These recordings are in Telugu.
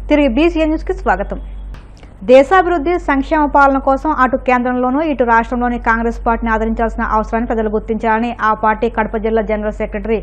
తిరిగి బీసీఎన్ న్యూస్కి స్వాగతం. దేశాభివృద్ధి సంక్షేమ పాలన కోసం అటు కేంద్రంలోనూ ఇటు రాష్ట్రంలోని కాంగ్రెస్ పార్టీని ఆదరించాల్సిన అవసరాన్ని ప్రజలు గుర్తించాలని ఆ పార్టీ కడప జిల్లా జనరల్ సెక్రటరీ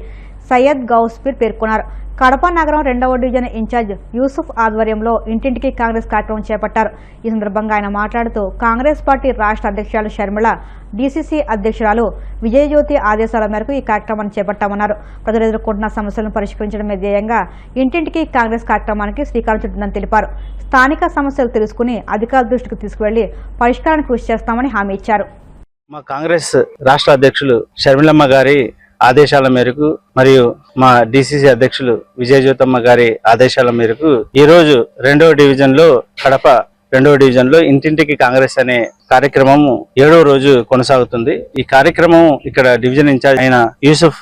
సయ్యద్ గౌస్పీర్ పేర్కొన్నారు. కడప నగరం 2వ డివిజన్ ఇన్ఛార్జ్ యూసుఫ్ ఆధ్వర్యంలో ఇంటింటికి కాంగ్రెస్ కార్యక్రమం చేపట్టారు. ఈ సందర్భంగా ఆయన మాట్లాడుతూ కాంగ్రెస్ పార్టీ రాష్ట్ర అధ్యక్షురాలు షర్మిల, డీసీసీ అధ్యక్షురాలు విజయజ్యోతి ఆదేశాల మేరకు ఈ కార్యక్రమాన్ని చేపట్టామన్నారు. ప్రజలు ఎదుర్కొంటున్న సమస్యలను పరిష్కరించడమే ధ్యేయంగా ఇంటింటికి కాంగ్రెస్ కార్యక్రమానికి శ్రీకారం చుట్టిందని తెలిపారు. స్థానిక సమస్యలు తెలుసుకుని అధికారుల దృష్టికి తీసుకువెళ్లి పరిష్కారానికి కృషి చేస్తామని హామీ ఇచ్చారు. మా కాంగ్రెస్ రాష్ట్ర అధ్యక్షులు షర్మిలమ్మ గారి ఆదేశాల మేరకు మరియు మా డిసిసి అధ్యక్షులు విజయజ్యోతమ్మ గారి ఆదేశాల మేరకు ఈ రోజు 2వ డివిజన్ లో కడప 2వ డివిజన్ లో ఇంటింటికి కాంగ్రెస్ అనే కార్యక్రమం 7వ రోజు కొనసాగుతుంది. ఈ కార్యక్రమం ఇక్కడ డివిజన్ ఇన్ఛార్జ్ అయిన యూసుఫ్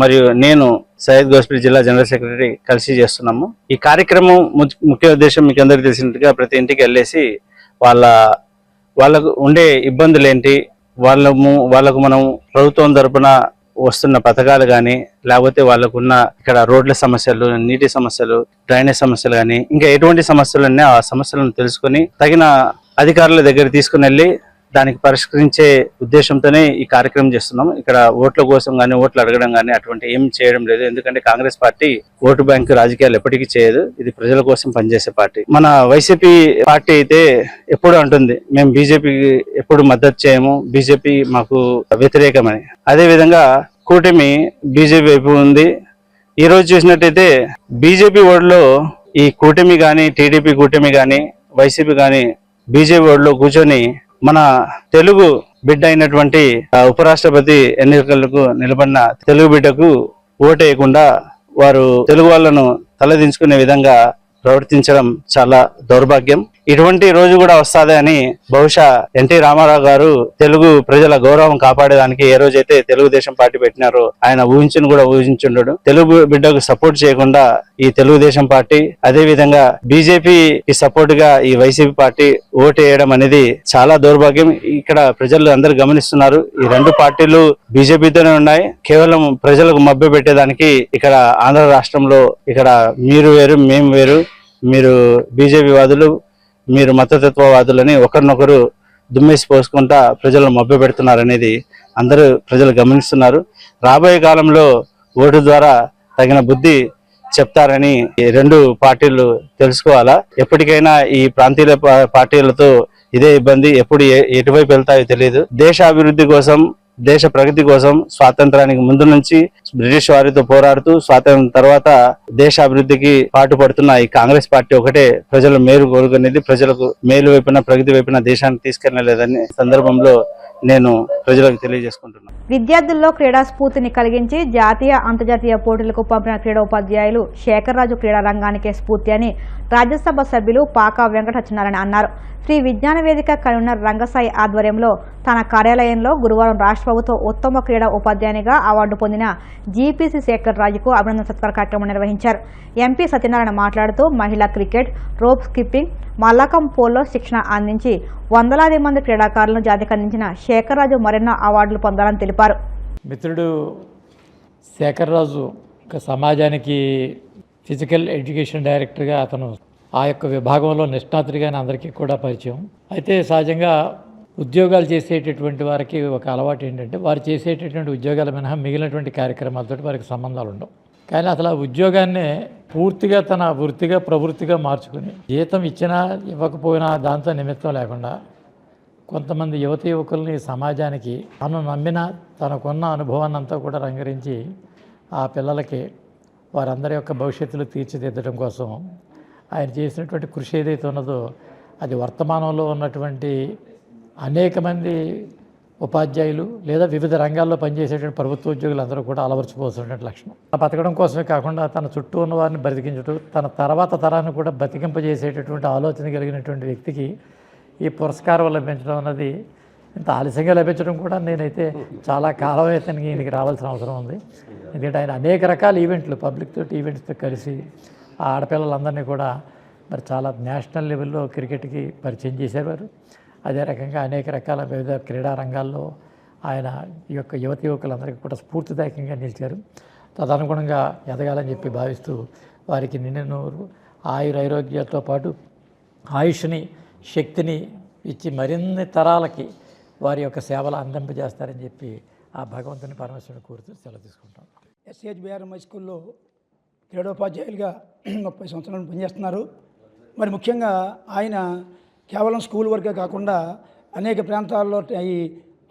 మరియు నేను సయ్యద్ గౌస్పీర్ జిల్లా జనరల్ సెక్రటరీ కలిసి చేస్తున్నాము. ఈ కార్యక్రమం ముఖ్య ఉద్దేశం మీకు అందరికీ తెలిసినట్టుగా ప్రతి ఇంటికి వెళ్ళేసి వాళ్ళకు ఉండే ఇబ్బందులు ఏంటి, వాళ్ళకు మనం ప్రభుత్వం తరపున వస్తున్న పథకాలు కానీ, లేకపోతే వాళ్ళకున్న ఇక్కడ రోడ్ల సమస్యలు, నీటి సమస్యలు, డ్రైనేజ్ సమస్యలు కానీ ఇంకా ఎటువంటి సమస్యలు ఉన్నాయో ఆ సమస్యలను తెలుసుకుని తగిన అధికారుల దగ్గర తీసుకుని వెళ్ళి దానికి పరిష్కరించే ఉద్దేశంతోనే ఈ కార్యక్రమం చేస్తున్నాం. ఇక్కడ ఓట్ల కోసం కానీ, ఓట్లు అడగడం కానీ అటువంటి ఏం చేయడం లేదు. ఎందుకంటే కాంగ్రెస్ పార్టీ ఓటు బ్యాంకు రాజకీయాలు ఎప్పటికీ చేయదు. ఇది ప్రజల కోసం పనిచేసే పార్టీ. మన వైసీపీ పార్టీ అయితే ఎప్పుడు అంటుంది మేము బీజేపీకి ఎప్పుడు మద్దతు చేయము, బీజేపీ మాకు వ్యతిరేకమని. అదే విధంగా కూటమి బీజేపీ వైపు ఉంది. ఈ రోజు చూసినట్టయితే బీజేపీ ఓడిలో ఈ కూటమి కానీ, టీడీపీ కూటమి కానీ, వైసీపీ కానీ బీజేపీ ఓడిలో కూర్చొని మన తెలుగు బిడ్డ అయినటువంటి ఉపరాష్ట్రపతి ఎన్నికలకు నిలబడిన తెలుగు బిడ్డకు ఓటేయకుండా వారు తెలుగు వాళ్ళను తలదించుకునే విధంగా ప్రవర్తించడం చాలా దౌర్భాగ్యం. ఇటువంటి రోజు కూడా వస్తాదే అని బహుశా ఎన్టీ రామారావు గారు తెలుగు ప్రజల గౌరవం కాపాడేదానికి ఏ రోజైతే తెలుగుదేశం పార్టీ పెట్టినారో ఆయన ఊహించుండడు. తెలుగు బిడ్డకు సపోర్ట్ చేయకుండా ఈ తెలుగుదేశం పార్టీ, అదే విధంగా బీజేపీకి సపోర్ట్ గా ఈ వైసీపీ పార్టీ ఓటు వేయడం అనేది చాలా దౌర్భాగ్యం. ఇక్కడ ప్రజలు అందరూ గమనిస్తున్నారు. ఈ రెండు పార్టీలు బీజేపీతోనే ఉన్నాయి. కేవలం ప్రజలకు మభ్య పెట్టేదానికి ఇక్కడ ఆంధ్ర రాష్ట్రంలో ఇక్కడ మీరు వేరు, మేము వేరు, మీరు బీజేపీ వాదులు, మీరు మతతత్వవాదులని ఒకరినొకరు దుమ్మేసి పోసుకుంటా ప్రజలను మభ్య పెడుతున్నారనేది అందరూ ప్రజలు గమనిస్తున్నారు. రాబోయే కాలంలో ఓటు ద్వారా తగిన బుద్ధి చెప్తారని రెండు పార్టీలు తెలుసుకోవాలా. ఎప్పటికైనా ఈ ప్రాంతీయ పార్టీలతో ఇదే ఇబ్బంది. ఎప్పుడు ఎటువైపు వెళ్తాయో తెలియదు. దేశ అభివృద్ధి కోసం, దేశ ప్రగతి కోసం స్వాతంత్రానికి ముందు నుంచి బ్రిటిష్ వారితో పోరాడుతూ స్వాతంత్రం తర్వాత దేశ అభివృద్ధికి పాటుపడుతున్న ఈ కాంగ్రెస్ పార్టీ ఒకటే ప్రజలు మేలు కోరుకునేది. ప్రజలకు మేలు వైపున, ప్రగతి వైపున దేశాన్ని తీసుకెళ్లలేదని సందర్భంలో నేను ప్రజలకు తెలియజేసుకుంటున్నాను. విద్యార్థుల్లో క్రీడా స్ఫూర్తిని కలిగించి జాతీయ, అంతర్జాతీయ పోటీలకు పంపిన క్రీడా ఉపాధ్యాయులు శేఖర్రాజు క్రీడా రంగానికే స్ఫూర్తి అని రాజ్యసభ సభ్యులు పాకా వెంకట సత్యనారాయణ అన్నారు. శ్రీ విజ్ఞాన వేదిక కన్వీనర్ రంగసాయి ఆధ్వర్యంలో తన కార్యాలయంలో గురువారం రాష్ట్ర ప్రభుత్వ ఉత్తమ క్రీడా ఉపాధ్యాయునిగా అవార్డు పొందిన జీపీసీ శేఖర్ రాజుకు అభినందన సత్కార కార్యక్రమం నిర్వహించారు. ఎంపీ సత్యనారాయణ మాట్లాడుతూ మహిళా క్రికెట్, రోప్ స్కిప్పింగ్, మల్లకం పోల్లో శిక్షణ అందించి వందలాది మంది క్రీడాకారులను జాతికి అందించిన శేఖర్ రాజు మరెన్నో అవార్డులు పొందాలని తెలిపారు. మిత్రుడు శేఖర్ రాజు సమాజానికి ఫిజికల్ ఎడ్యుకేషన్ డైరెక్టర్గా అతను ఆ యొక్క విభాగంలో నిష్ణాతుడిగా అందరికీ కూడా పరిచయం. అయితే సహజంగా ఉద్యోగాలు చేసేటటువంటి వారికి ఒక అలవాటు ఏంటంటే వారు చేసేటటువంటి ఉద్యోగాల మినహా మిగిలినటువంటి కార్యక్రమాలతో వారికి సంబంధాలు ఉండవు. కానీ అసలు ఆ ఉద్యోగాన్నే పూర్తిగా తన వృత్తిగా, ప్రవృత్తిగా మార్చుకుని జీతం ఇచ్చినా ఇవ్వకపోయినా దాంతో నిమిత్తం లేకుండా కొంతమంది యువకుల్ని సమాజానికి తను నమ్మిన తనకున్న అనుభవాన్ని అంతా కూడా రంగరించి ఆ పిల్లలకి వారందరి యొక్క భవిష్యత్తులు తీర్చిదిద్దడం కోసం ఆయన చేసినటువంటి కృషి ఏదైతే ఉన్నదో అది వర్తమానంలో ఉన్నటువంటి అనేక మంది ఉపాధ్యాయులు లేదా వివిధ రంగాల్లో పనిచేసేటువంటి ప్రభుత్వ ఉద్యోగులు అందరూ కూడా అలవర్చిపోతున్నటువంటి లక్షణం. బతకడం కోసమే కాకుండా తన చుట్టూ ఉన్న వారిని బ్రతికించడం, తన తర్వాత తరాన్ని కూడా బతికింపజేసేటటువంటి ఆలోచన కలిగినటువంటి వ్యక్తికి ఈ పురస్కారం లభించడం అన్నది ఇంత ఆలస్యంగా లభించడం కూడా నేనైతే చాలా కాలం అయితే ఈయనకి రావాల్సిన అవసరం ఉంది. ఎందుకంటే ఆయన అనేక రకాల ఈవెంట్లు, పబ్లిక్ తోటి ఈవెంట్స్తో కలిసి ఆ ఆడపిల్లలందరినీ కూడా మరి చాలా నేషనల్ లెవెల్లో క్రికెట్కి పరిచయం చేసేవారు. అదే రకంగా అనేక రకాల వివిధ క్రీడా రంగాల్లో ఆయన ఈ యొక్క యువకులందరికీ కూడా స్ఫూర్తిదాయకంగా నిలిచారు. తదనుగుణంగా ఎదగాలని చెప్పి భావిస్తూ వారికి నిండు ఆయురారోగ్యాలతో పాటు ఆయుష్ని శక్తిని ఇచ్చి మరిన్ని తరాలకి వారి యొక్క సేవలు అందింపజేస్తారని చెప్పి ఆ భగవంతుని పరమేశ్వరుని కోరుతూ సెలవు తీసుకుంటాం. SHBRM హై స్కూల్లో క్రీడోపాధ్యాయులుగా 30 సంవత్సరాలు పనిచేస్తున్నారు. మరి ముఖ్యంగా ఆయన కేవలం స్కూల్ వరకే కాకుండా అనేక ప్రాంతాల్లో ఈ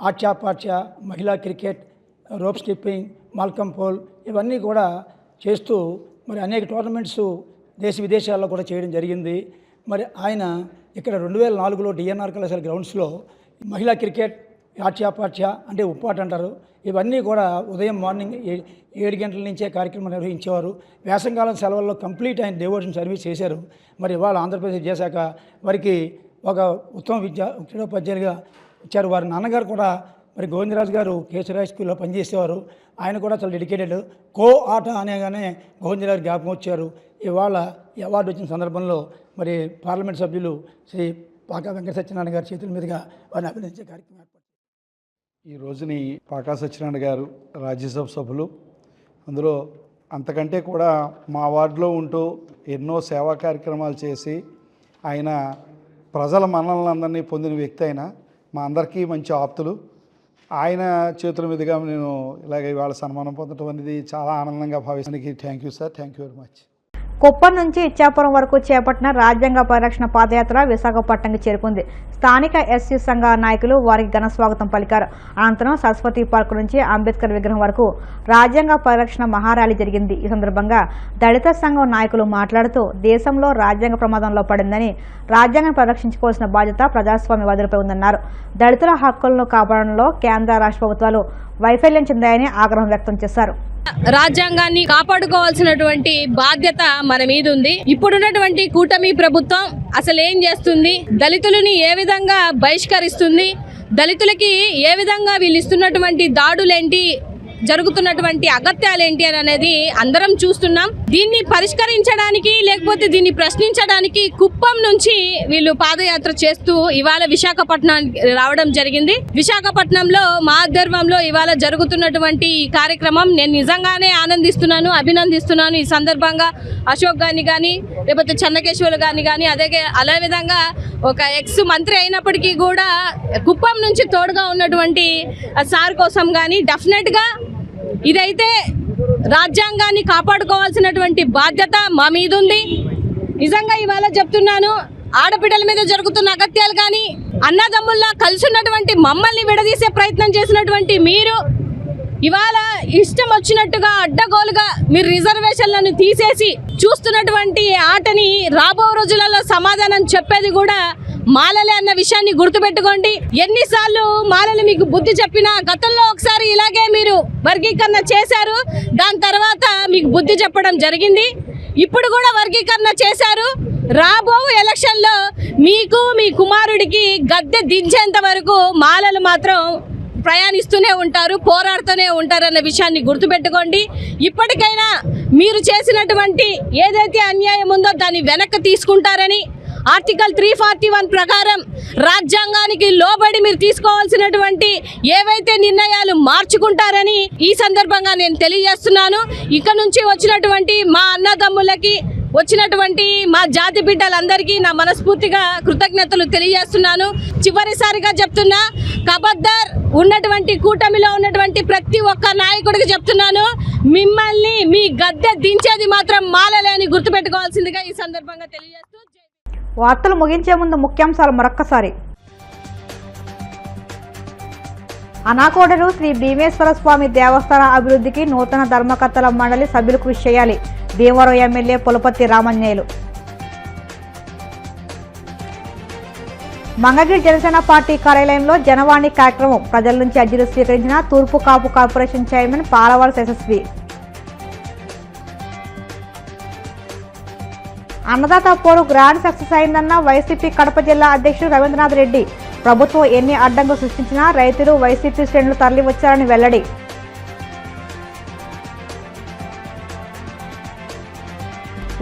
ఆట్యాపాట్య, మహిళా cricket, rope skipping, mallakhamb pole ఇవన్నీ కూడా చేస్తూ మరి అనేక టోర్నమెంట్స్ దేశ విదేశాల్లో కూడా చేయడం జరిగింది. మరి ఆయన ఇక్కడ 2004లో DNR కళాశాల గ్రౌండ్స్లో మహిళా క్రికెట్, ఆట్యాపాట్య అంటే ఉప్పాట అంటారు, ఇవన్నీ కూడా ఉదయం మార్నింగ్ 7 గంటల నుంచే కార్యక్రమం నిర్వహించేవారు. వేసంకాలం సెలవుల్లో కంప్లీట్ ఆయన డెవోషన్ సర్వీస్ చేశారు. మరి ఇవాళ ఆంధ్రప్రదేశ్ చేశాక వారికి ఒక ఉత్తమ క్రీడోపాధ్యాయులుగా ఇచ్చారు. వారి నాన్నగారు కూడా మరి గోవిందరాజు గారు కేశవరాయ్ స్కూల్లో పనిచేసేవారు. ఆయన కూడా చాలా డెడికేటెడ్. కో ఆట అనేగానే గోవిందరాజు జ్ఞాపకం వచ్చారు. ఇవాళ ఈ అవార్డు వచ్చిన సందర్భంలో మరి పార్లమెంట్ సభ్యులు శ్రీ పాకా వెంకట సత్యనారాయణ గారి చేతుల మీదుగా వారిని అభినందించే కార్యక్రమం ఏర్పాటు. ఈ రోజుని పాకా సత్యనారాయణ గారు రాజ్యసభ సభ్యులు, అందులో అంతకంటే కూడా మా వార్డులో ఉంటూ ఎన్నో సేవా కార్యక్రమాలు చేసి ఆయన ప్రజల మన్ననలందరినీ పొందిన వ్యక్తి. అయిన మా అందరికీ మంచి ఆప్తులు. ఆయన చేతుల మీదుగా నేను ఇలాగ ఇవాళ సన్మానం పొందడం అనేది చాలా ఆనందంగా భావిస్తానికి thank you sir, thank you very much. Kuppam నుంచి ఇచ్చాపురం వరకు చేపట్టిన రాజ్యాంగ పరిరక్షణ పాదయాత్ర విశాఖపట్నంకి చేరుకుంది. స్థానిక ఎస్సీ సంఘ నాయకులు వారికి ఘన స్వాగతం పలికారు. అనంతరం సరస్వతి పార్క్ నుంచి అంబేద్కర్ విగ్రహం వరకు రాజ్యాంగ పరిరక్షణ మహార్యాలీ జరిగింది. ఈ సందర్భంగా దళిత సంఘం నాయకులు మాట్లాడుతూ దేశంలో రాజ్యాంగ ప్రమాదంలో పడిందని, రాజ్యాంగం పరిరక్షించుకోవాల్సిన బాధ్యత ప్రజాస్వామ్యవాదులపై ఉందన్నారు. దళితుల హక్కులను కాపాడడంలో కేంద్ర రాష్ట్ర ప్రభుత్వాలు వైఫల్యం చెందాయని ఆగ్రహం వ్యక్తం చేశారు. రాజ్యాంగాన్ని కాపాడుకోవాల్సినటువంటి బాధ్యత మన మీద ఉంది. ఇప్పుడున్నటువంటి కూటమి ప్రభుత్వం అసలు ఏం చేస్తుంది, దళితులని ఏ విధంగా బహిష్కరిస్తుంది, దళితులకి ఏ విధంగా వీళ్ళు ఇస్తున్నటువంటి దాడులేంటి, జరుగుతున్నటువంటి అగత్యాలేంటి అని అనేది అందరం చూస్తున్నాం. దీన్ని పరిష్కరించడానికి లేకపోతే దీన్ని ప్రశ్నించడానికి కుప్పం నుంచి వీళ్ళు పాదయాత్ర చేస్తూ ఇవాళ విశాఖపట్నానికి రావడం జరిగింది. విశాఖపట్నంలో మా ఆధ్వర్యంలో ఇవాళ జరుగుతున్నటువంటి ఈ కార్యక్రమం నేను నిజంగానే ఆనందిస్తున్నాను, అభినందిస్తున్నాను. ఈ సందర్భంగా అశోక్ గాని కానీ లేకపోతే చెన్నకేశ్వర్లు కానీ అదే విధంగా ఒక ఎక్స్ మంత్రి అయినప్పటికీ కూడా కుప్పం నుంచి తోడుగా ఉన్నటువంటి సార్ కోసం కానీ డెఫినెట్గా ఇదైతే రాజ్యాంగాన్ని కాపాడుకోవాల్సినటువంటి బాధ్యత మా మీద ఉంది. నిజంగా ఇవాళ చెప్తున్నాను, ఆడపిల్లల మీద జరుగుతున్న అగత్యాలు కానీ అన్నదమ్ముల్లా కలిసి ఉన్నటువంటి మమ్మల్ని విడదీసే ప్రయత్నం చేసినటువంటి మీరు ఇవాళ ఇష్టం వచ్చినట్టుగా అడ్డగోలుగా మీరు రిజర్వేషన్లను తీసేసి చూస్తున్నటువంటి ఆటని రాబో రోజులలో సమాధానం చెప్పేది కూడా మాలలే అన్న విషయాన్ని గుర్తుపెట్టుకోండి. ఎన్నిసార్లు మాలలు మీకు బుద్ధి చెప్పినా గతంలో ఒకసారి ఇలాగే మీరు వర్గీకరణ చేశారు, దాని తర్వాత మీకు బుద్ధి చెప్పడం జరిగింది. ఇప్పుడు కూడా వర్గీకరణ చేశారు. రాబో ఎలక్షన్లో మీకు మీ కుమారుడికి గద్దె దించేంత వరకు మాలలు మాత్రం ప్రయాణిస్తూనే ఉంటారు, పోరాడుతూనే ఉంటారు అన్న విషయాన్ని గుర్తుపెట్టుకోండి. ఇప్పటికైనా మీరు చేసినటువంటి ఏదైతే అన్యాయం ఉందో దాన్ని వెనక్కి తీసుకుంటారని, ఆర్టికల్ 341 ప్రకారం రాజ్యాంగానికి లోబడి మీరు తీసుకోవాల్సినటువంటి ఏవైతే నిర్ణయాలు మార్చుకుంటారని ఈ సందర్భంగా నేను తెలియజేస్తున్నాను. ఇక నుంచి వచ్చినటువంటి మా అన్నదమ్ములకి, వచ్చినటువంటి మా జాతి బిడ్డలందరికీ నా మనస్ఫూర్తిగా కృతజ్ఞతలు తెలియజేస్తున్నాను. చివరిసారిగా చెప్తున్నా, ఖబర్దార్ ఉన్నటువంటి కూటమిలో ఉన్నటువంటి ప్రతి ఒక్క నాయకుడికి చెప్తున్నాను, మిమ్మల్ని మీ గద్దె దించేది మాత్రం మాలలే అని గుర్తుపెట్టుకోవాల్సిందిగా ఈ సందర్భంగా తెలియజేస్తూ. వార్తలు ముగించే ముందు ముఖ్యాంశాలు మరొక్కసారి. అనాకోడలు శ్రీ భీమేశ్వర స్వామి దేవస్థాన అభివృద్ధికి నూతన ధర్మకర్తల మండలి సభ్యులు కృషి చేయాలి. భీమవరం ఎమ్మెల్యే పులపర్తి రామన్యాయులు. మంగళగిరి జనసేన పార్టీ కార్యాలయంలో జనవాణి కార్యక్రమం. ప్రజల నుంచి అర్జీలు స్వీకరించిన తూర్పు కాపు కార్పొరేషన్ చైర్మన్ పాలవాల యశస్వి. అన్నదాత పోరు గ్రాండ్ సక్సెస్ అయిందన్న వైసీపీ కడప జిల్లా అధ్యక్షుడు రవీంద్రనాథ్ రెడ్డి. ప్రభుత్వం ఎన్ని అడ్డంకులు సృష్టించినా రైతులు వైసీపీ శ్రేణులు తరలి వచ్చారని వెల్లడి.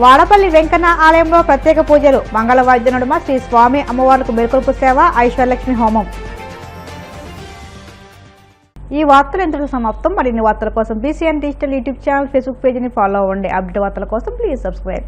వాడపల్లి వెంకన్న ఆలయంలో ప్రత్యేక పూజలు. మంగళవాద్య నడుమ శ్రీ స్వామి అమ్మవార్లకు మేల్కొల్పు సేవ, ఐశ్వర్యలక్ష్మి హోమం. ఈ వార్తలు ఇంతటితో సమాప్తం. మరిన్ని వార్తల కోసం BCN digital YouTube channel, Facebook పేజీని ఫాలో అవ్వండి. అప్డేట్ వార్తల కోసం ప్లీజ్ సబ్స్క్రైబ్.